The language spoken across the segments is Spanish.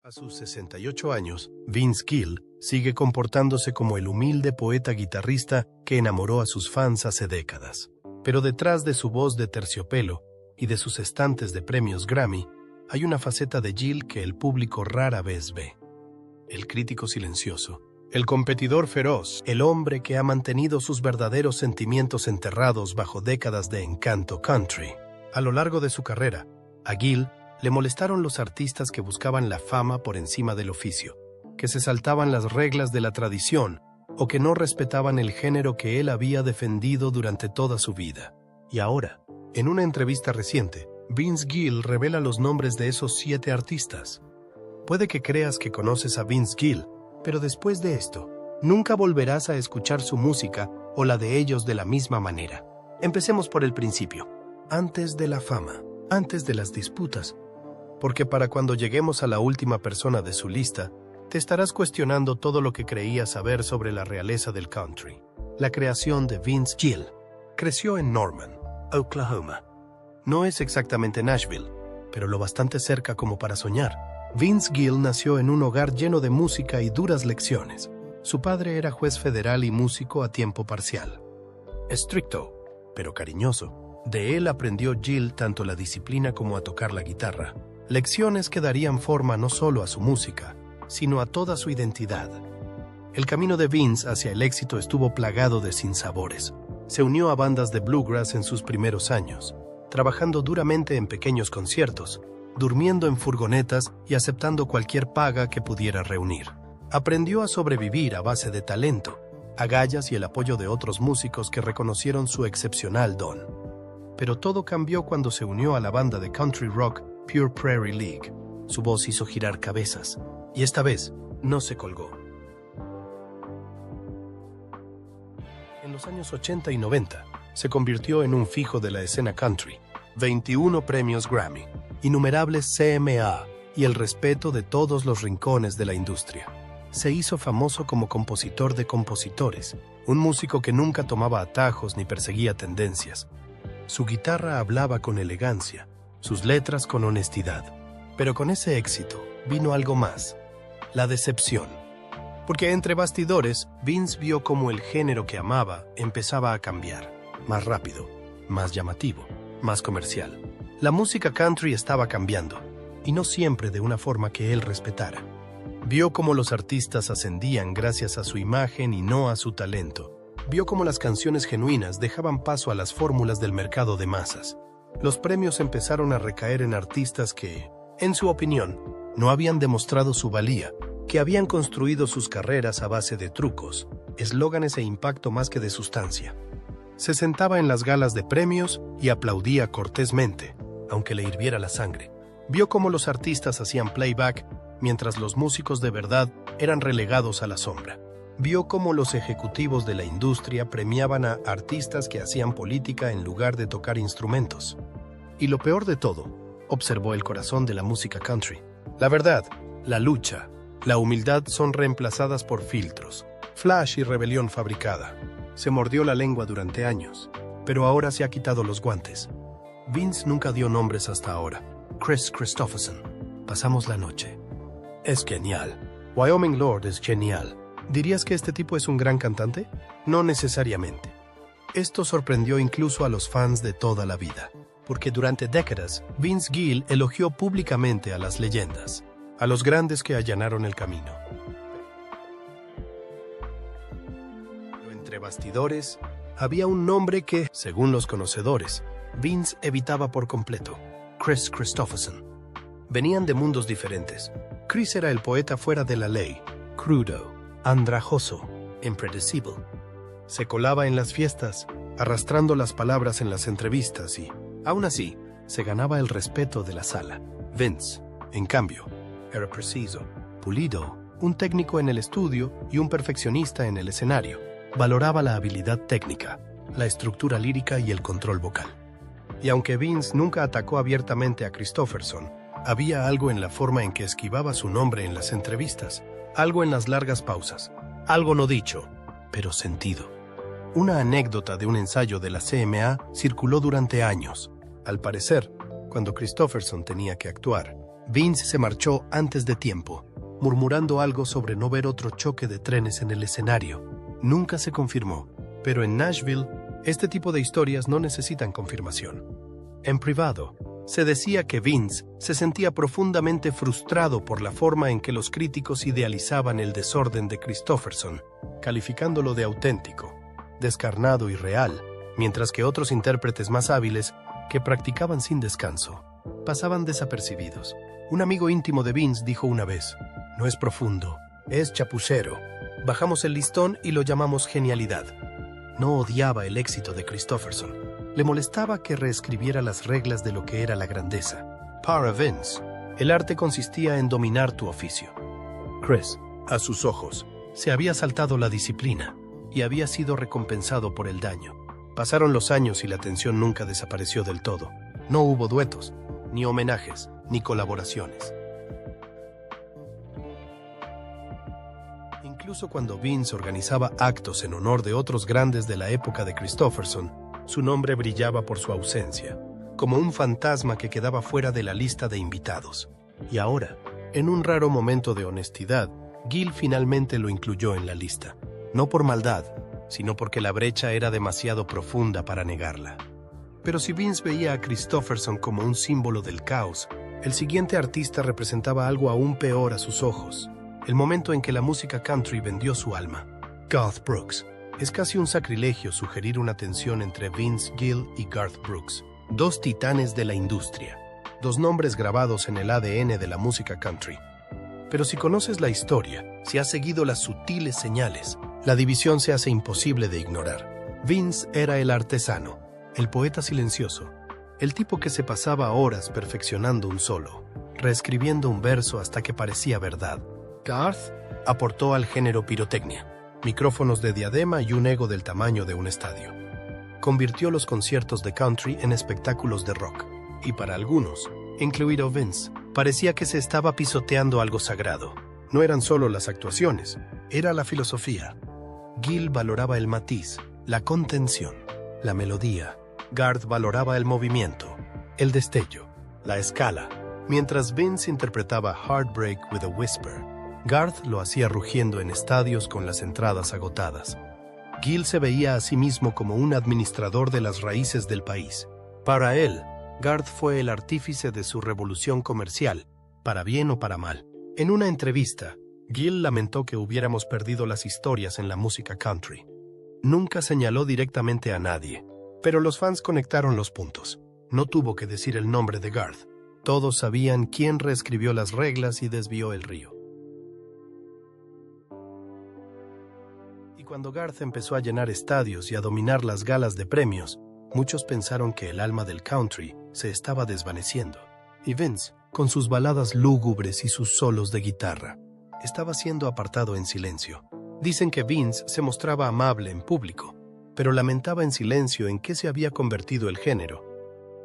A sus 68 años, Vince Gill sigue comportándose como el humilde poeta guitarrista que enamoró a sus fans hace décadas. Pero detrás de su voz de terciopelo y de sus estantes de premios Grammy, hay una faceta de Gill que el público rara vez ve. El crítico silencioso, el competidor feroz, el hombre que ha mantenido sus verdaderos sentimientos enterrados bajo décadas de encanto country. A lo largo de su carrera, a Gill le molestaron los artistas que buscaban la fama por encima del oficio, que se saltaban las reglas de la tradición o que no respetaban el género que él había defendido durante toda su vida. Y ahora, en una entrevista reciente, Vince Gill revela los nombres de esos 7 artistas. Puede que creas que conoces a Vince Gill, pero después de esto, nunca volverás a escuchar su música o la de ellos de la misma manera. Empecemos por el principio, antes de la fama, antes de las disputas. Porque para cuando lleguemos a la última persona de su lista, te estarás cuestionando todo lo que creías saber sobre la realeza del country. La creación de Vince Gill creció en Norman, Oklahoma. No es exactamente Nashville, pero lo bastante cerca como para soñar. Vince Gill nació en un hogar lleno de música y duras lecciones. Su padre era juez federal y músico a tiempo parcial. Estricto, pero cariñoso. De él aprendió Gill tanto la disciplina como a tocar la guitarra. Lecciones que darían forma no solo a su música, sino a toda su identidad. El camino de Vince hacia el éxito estuvo plagado de sinsabores. Se unió a bandas de bluegrass en sus primeros años, trabajando duramente en pequeños conciertos, durmiendo en furgonetas y aceptando cualquier paga que pudiera reunir. Aprendió a sobrevivir a base de talento, agallas y el apoyo de otros músicos que reconocieron su excepcional don. Pero todo cambió cuando se unió a la banda de country rock Pure Prairie League. Su voz hizo girar cabezas, y esta vez no se colgó. En los años 80 y 90, se convirtió en un fijo de la escena country. 21 premios Grammy, innumerables CMA y el respeto de todos los rincones de la industria. Se hizo famoso como compositor de compositores, un músico que nunca tomaba atajos ni perseguía tendencias. Su guitarra hablaba con elegancia, sus letras con honestidad. Pero con ese éxito vino algo más, la decepción. Porque entre bastidores, Vince vio cómo el género que amaba empezaba a cambiar. Más rápido, más llamativo, más comercial. La música country estaba cambiando, y no siempre de una forma que él respetara. Vio cómo los artistas ascendían gracias a su imagen y no a su talento. Vio cómo las canciones genuinas dejaban paso a las fórmulas del mercado de masas. Los premios empezaron a recaer en artistas que, en su opinión, no habían demostrado su valía, que habían construido sus carreras a base de trucos, eslóganes e impacto más que de sustancia. Se sentaba en las galas de premios y aplaudía cortésmente, aunque le hirviera la sangre. Vio cómo los artistas hacían playback, mientras los músicos de verdad eran relegados a la sombra. Vio cómo los ejecutivos de la industria premiaban a artistas que hacían política en lugar de tocar instrumentos. Y lo peor de todo, observó el corazón de la música country. La verdad, la lucha, la humildad son reemplazadas por filtros, flash y rebelión fabricada. Se mordió la lengua durante años, pero ahora se ha quitado los guantes. Vince nunca dio nombres hasta ahora. Kris Kristofferson. Pasamos la noche. Es genial. Wyoming Lord es genial. ¿Dirías que este tipo es un gran cantante? No necesariamente. Esto sorprendió incluso a los fans de toda la vida, porque durante décadas, Vince Gill elogió públicamente a las leyendas, a los grandes que allanaron el camino. Pero entre bastidores, había un nombre que, según los conocedores, Vince evitaba por completo: Kris Kristofferson. Venían de mundos diferentes. Kris era el poeta fuera de la ley, crudo, andrajoso, impredecible. Se colaba en las fiestas, arrastrando las palabras en las entrevistas y, aún así, se ganaba el respeto de la sala. Vince, en cambio, era preciso, pulido, un técnico en el estudio y un perfeccionista en el escenario. Valoraba la habilidad técnica, la estructura lírica y el control vocal. Y aunque Vince nunca atacó abiertamente a Kristofferson, había algo en la forma en que esquivaba su nombre en las entrevistas, algo en las largas pausas, algo no dicho, pero sentido. Una anécdota de un ensayo de la CMA circuló durante años. Al parecer, cuando Kristofferson tenía que actuar, Vince se marchó antes de tiempo, murmurando algo sobre no ver otro choque de trenes en el escenario. Nunca se confirmó, pero en Nashville, este tipo de historias no necesitan confirmación. En privado, se decía que Vince se sentía profundamente frustrado por la forma en que los críticos idealizaban el desorden de Kristofferson, calificándolo de auténtico, descarnado y real, mientras que otros intérpretes más hábiles, que practicaban sin descanso, pasaban desapercibidos. Un amigo íntimo de Vince dijo una vez: "No es profundo, es chapucero. Bajamos el listón y lo llamamos genialidad". No odiaba el éxito de Kristofferson. Le molestaba que reescribiera las reglas de lo que era la grandeza. Para Vince, el arte consistía en dominar tu oficio. Chris, a sus ojos, se había saltado la disciplina y había sido recompensado por el daño. Pasaron los años y la tensión nunca desapareció del todo. No hubo duetos, ni homenajes, ni colaboraciones. Incluso cuando Vince organizaba actos en honor de otros grandes de la época de Kristofferson, su nombre brillaba por su ausencia, como un fantasma que quedaba fuera de la lista de invitados. Y ahora, en un raro momento de honestidad, Gill finalmente lo incluyó en la lista, no por maldad, sino porque la brecha era demasiado profunda para negarla. Pero si Vince veía a Kristofferson como un símbolo del caos, el siguiente artista representaba algo aún peor a sus ojos: el momento en que la música country vendió su alma. Garth Brooks. Es casi un sacrilegio sugerir una tensión entre Vince Gill y Garth Brooks, dos titanes de la industria, dos nombres grabados en el ADN de la música country. Pero si conoces la historia, si has seguido las sutiles señales, la división se hace imposible de ignorar. Vince era el artesano, el poeta silencioso, el tipo que se pasaba horas perfeccionando un solo, reescribiendo un verso hasta que parecía verdad. Garth aportó al género pirotecnia, micrófonos de diadema y un ego del tamaño de un estadio. Convirtió los conciertos de country en espectáculos de rock, y para algunos, incluido Vince, parecía que se estaba pisoteando algo sagrado. No eran solo las actuaciones, era la filosofía. Gill valoraba el matiz, la contención, la melodía. Garth valoraba el movimiento, el destello, la escala. Mientras Vince interpretaba Heartbreak with a Whisper, Garth lo hacía rugiendo en estadios con las entradas agotadas. Gill se veía a sí mismo como un administrador de las raíces del país. Para él, Garth fue el artífice de su revolución comercial, para bien o para mal. En una entrevista, Gill lamentó que hubiéramos perdido las historias en la música country. Nunca señaló directamente a nadie, pero los fans conectaron los puntos. No tuvo que decir el nombre de Garth. Todos sabían quién reescribió las reglas y desvió el río. Y cuando Garth empezó a llenar estadios y a dominar las galas de premios, muchos pensaron que el alma del country se estaba desvaneciendo. Y Vince, con sus baladas lúgubres y sus solos de guitarra, estaba siendo apartado en silencio. Dicen que Vince se mostraba amable en público, pero lamentaba en silencio en qué se había convertido el género.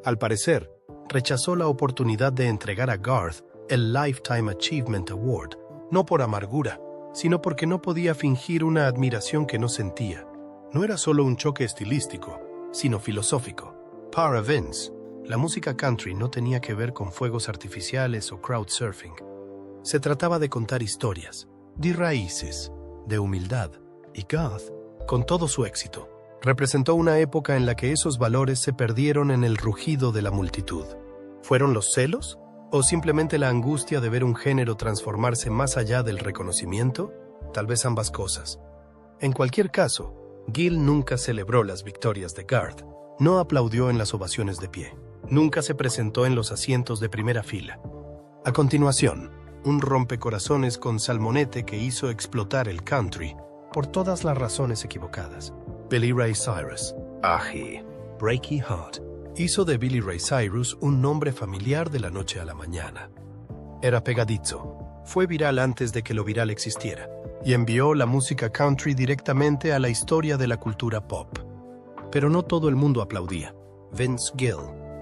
Al parecer, rechazó la oportunidad de entregar a Garth el Lifetime Achievement Award, no por amargura, sino porque no podía fingir una admiración que no sentía. No era solo un choque estilístico, sino filosófico. Para Vince, la música country no tenía que ver con fuegos artificiales o crowdsurfing. Se trataba de contar historias, de raíces, de humildad, y Garth, con todo su éxito, representó una época en la que esos valores se perdieron en el rugido de la multitud. ¿Fueron los celos? ¿O simplemente la angustia de ver un género transformarse más allá del reconocimiento? Tal vez ambas cosas. En cualquier caso, Gill nunca celebró las victorias de Garth, no aplaudió en las ovaciones de pie, nunca se presentó en los asientos de primera fila. A continuación, un rompecorazones con salmonete que hizo explotar el country por todas las razones equivocadas. Billy Ray Cyrus, Ají, Breaky Heart, hizo de Billy Ray Cyrus un nombre familiar de la noche a la mañana. Era pegadizo, fue viral antes de que lo viral existiera, y envió la música country directamente a la historia de la cultura pop. Pero no todo el mundo aplaudía. Vince Gill,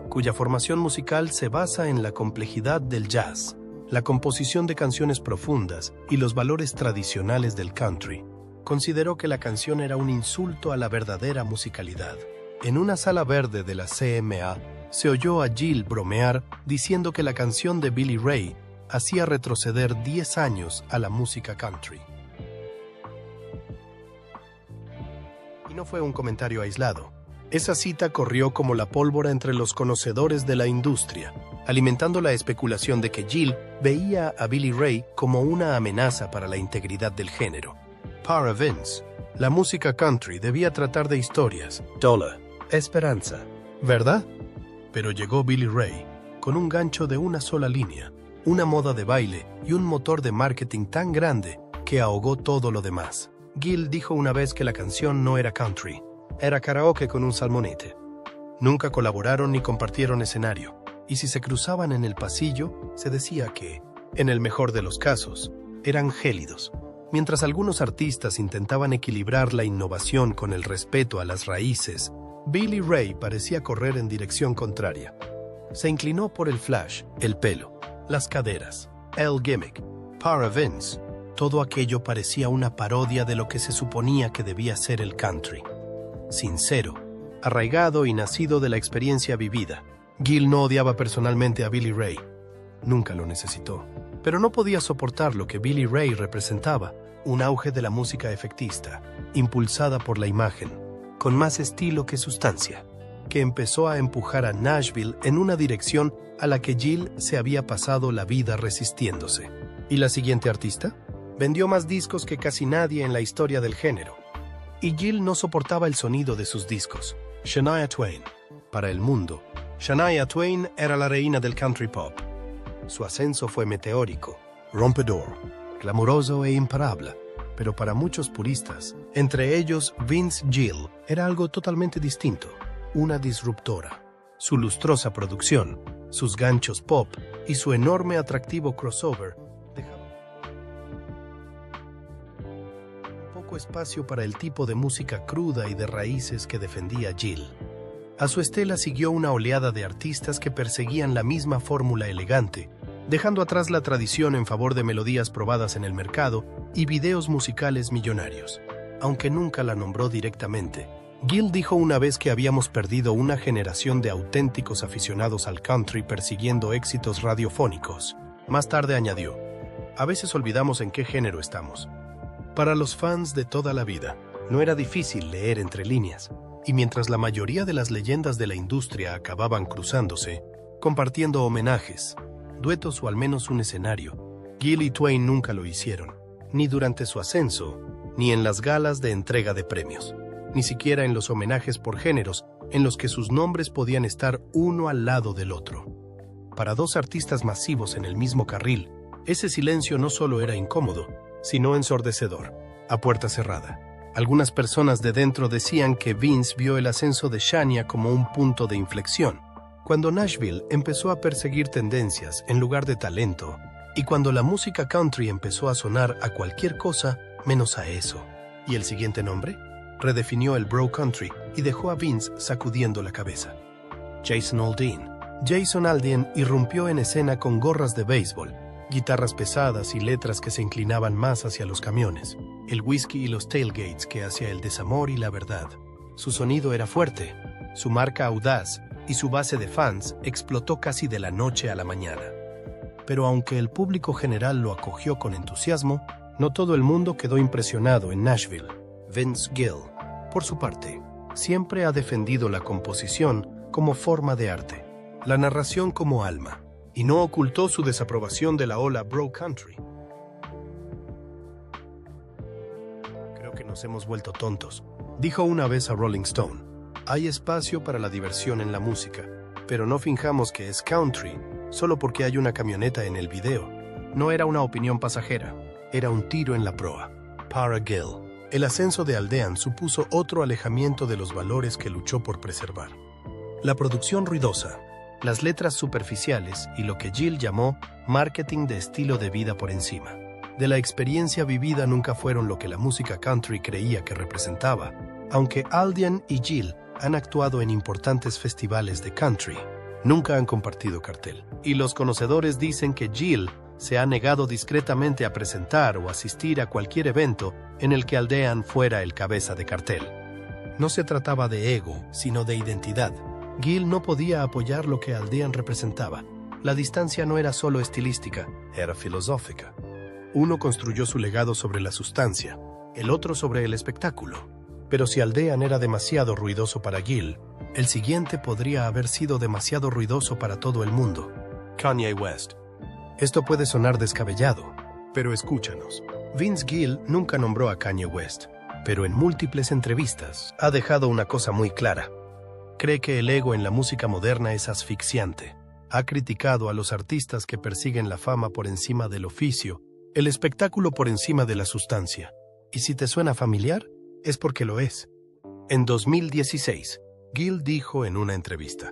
cuya formación musical se basa en la complejidad del jazz, la composición de canciones profundas y los valores tradicionales del country, consideró que la canción era un insulto a la verdadera musicalidad. En una sala verde de la CMA, se oyó a Gill bromear diciendo que la canción de Billy Ray hacía retroceder 10 años a la música country. Y no fue un comentario aislado. Esa cita corrió como la pólvora entre los conocedores de la industria, alimentando la especulación de que Gill veía a Billy Ray como una amenaza para la integridad del género. Para Vince, la música country debía tratar de historias, dolor, esperanza, ¿verdad? Pero llegó Billy Ray, con un gancho de una sola línea, una moda de baile y un motor de marketing tan grande que ahogó todo lo demás. Gill dijo una vez que la canción no era country, era karaoke con un salmonete. Nunca colaboraron ni compartieron escenario, y si se cruzaban en el pasillo, se decía que, en el mejor de los casos, eran gélidos. Mientras algunos artistas intentaban equilibrar la innovación con el respeto a las raíces, Billy Ray parecía correr en dirección contraria. Se inclinó por el flash, el pelo, las caderas, el gimmick. Para Vince, todo aquello parecía una parodia de lo que se suponía que debía ser el country. Sincero, arraigado y nacido de la experiencia vivida. Gill no odiaba personalmente a Billy Ray. Nunca lo necesitó. Pero no podía soportar lo que Billy Ray representaba, un auge de la música efectista, impulsada por la imagen, con más estilo que sustancia, que empezó a empujar a Nashville en una dirección a la que Gill se había pasado la vida resistiéndose. ¿Y la siguiente artista? Vendió más discos que casi nadie en la historia del género. Y Gill no soportaba el sonido de sus discos. Shania Twain. Para el mundo, Shania Twain era la reina del country pop. Su ascenso fue meteórico, rompedor, clamoroso e imparable, pero para muchos puristas, entre ellos Vince Gill, era algo totalmente distinto, una disruptora. Su lustrosa producción, sus ganchos pop y su enorme atractivo crossover dejaban poco espacio para el tipo de música cruda y de raíces que defendía Gill. A su estela siguió una oleada de artistas que perseguían la misma fórmula elegante, dejando atrás la tradición en favor de melodías probadas en el mercado y videos musicales millonarios. Aunque nunca la nombró directamente, Gill dijo una vez que habíamos perdido una generación de auténticos aficionados al country persiguiendo éxitos radiofónicos. Más tarde añadió, a veces olvidamos en qué género estamos. Para los fans de toda la vida, no era difícil leer entre líneas. Y mientras la mayoría de las leyendas de la industria acababan cruzándose, compartiendo homenajes, duetos o al menos un escenario, Gill y Twain nunca lo hicieron, ni durante su ascenso, ni en las galas de entrega de premios, ni siquiera en los homenajes por géneros en los que sus nombres podían estar uno al lado del otro. Para dos artistas masivos en el mismo carril, ese silencio no solo era incómodo, sino ensordecedor, a puerta cerrada. Algunas personas de dentro decían que Vince vio el ascenso de Shania como un punto de inflexión, cuando Nashville empezó a perseguir tendencias en lugar de talento, y cuando la música country empezó a sonar a cualquier cosa menos a eso. ¿Y el siguiente nombre? Redefinió el bro country y dejó a Vince sacudiendo la cabeza. Jason Aldean. Jason Aldean irrumpió en escena con gorras de béisbol, guitarras pesadas y letras que se inclinaban más hacia los camiones, el whisky y los tailgates que hacia el desamor y la verdad. Su sonido era fuerte, su marca audaz y su base de fans explotó casi de la noche a la mañana. Pero aunque el público general lo acogió con entusiasmo, no todo el mundo quedó impresionado en Nashville. Vince Gill, por su parte, siempre ha defendido la composición como forma de arte, la narración como alma, y no ocultó su desaprobación de la ola bro country. Creo que nos hemos vuelto tontos, dijo una vez a Rolling Stone. Hay espacio para la diversión en la música, pero no finjamos que es country solo porque hay una camioneta en el video. No era una opinión pasajera, era un tiro en la proa. Para Gill, el ascenso de Aldean supuso otro alejamiento de los valores que luchó por preservar. La producción ruidosa, las letras superficiales y lo que Gill llamó marketing de estilo de vida por encima. De la experiencia vivida nunca fueron lo que la música country creía que representaba, aunque Aldean y Gill han actuado en importantes festivales de country. Nunca han compartido cartel. Y los conocedores dicen que Gill se ha negado discretamente a presentar o asistir a cualquier evento en el que Aldean fuera el cabeza de cartel. No se trataba de ego, sino de identidad. Gill no podía apoyar lo que Aldean representaba. La distancia no era solo estilística, era filosófica. Uno construyó su legado sobre la sustancia, el otro sobre el espectáculo. Pero si Aldean era demasiado ruidoso para Gill, el siguiente podría haber sido demasiado ruidoso para todo el mundo. Kanye West. Esto puede sonar descabellado, pero escúchanos. Vince Gill nunca nombró a Kanye West, pero en múltiples entrevistas ha dejado una cosa muy clara. Cree que el ego en la música moderna es asfixiante. Ha criticado a los artistas que persiguen la fama por encima del oficio, el espectáculo por encima de la sustancia. Y si te suena familiar, es porque lo es. En 2016, Gill dijo en una entrevista: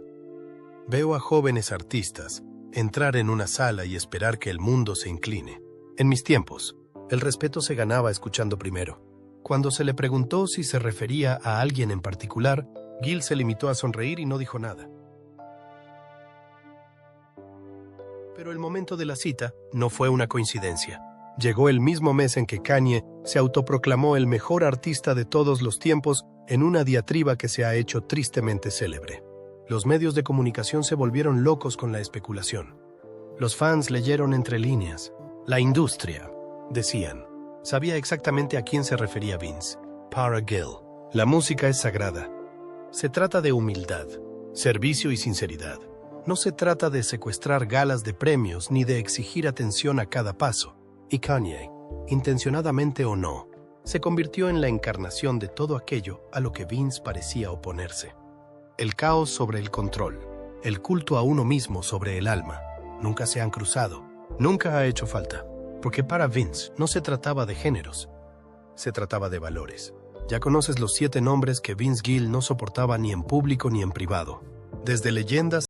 "Veo a jóvenes artistas entrar en una sala y esperar que el mundo se incline. En mis tiempos, el respeto se ganaba escuchando primero". Cuando se le preguntó si se refería a alguien en particular, Gill se limitó a sonreír y no dijo nada. Pero el momento de la cita no fue una coincidencia. Llegó el mismo mes en que Kanye se autoproclamó el mejor artista de todos los tiempos en una diatriba que se ha hecho tristemente célebre. Los medios de comunicación se volvieron locos con la especulación. Los fans leyeron entre líneas. La industria, decían, sabía exactamente a quién se refería Vince. Para Gill, la música es sagrada. Se trata de humildad, servicio y sinceridad. No se trata de secuestrar galas de premios ni de exigir atención a cada paso. Y Kanye, intencionadamente o no, se convirtió en la encarnación de todo aquello a lo que Vince parecía oponerse. El caos sobre el control, el culto a uno mismo sobre el alma, nunca se han cruzado, nunca ha hecho falta, porque para Vince no se trataba de géneros, se trataba de valores. Ya conoces los 7 nombres que Vince Gill no soportaba ni en público ni en privado, desde leyendas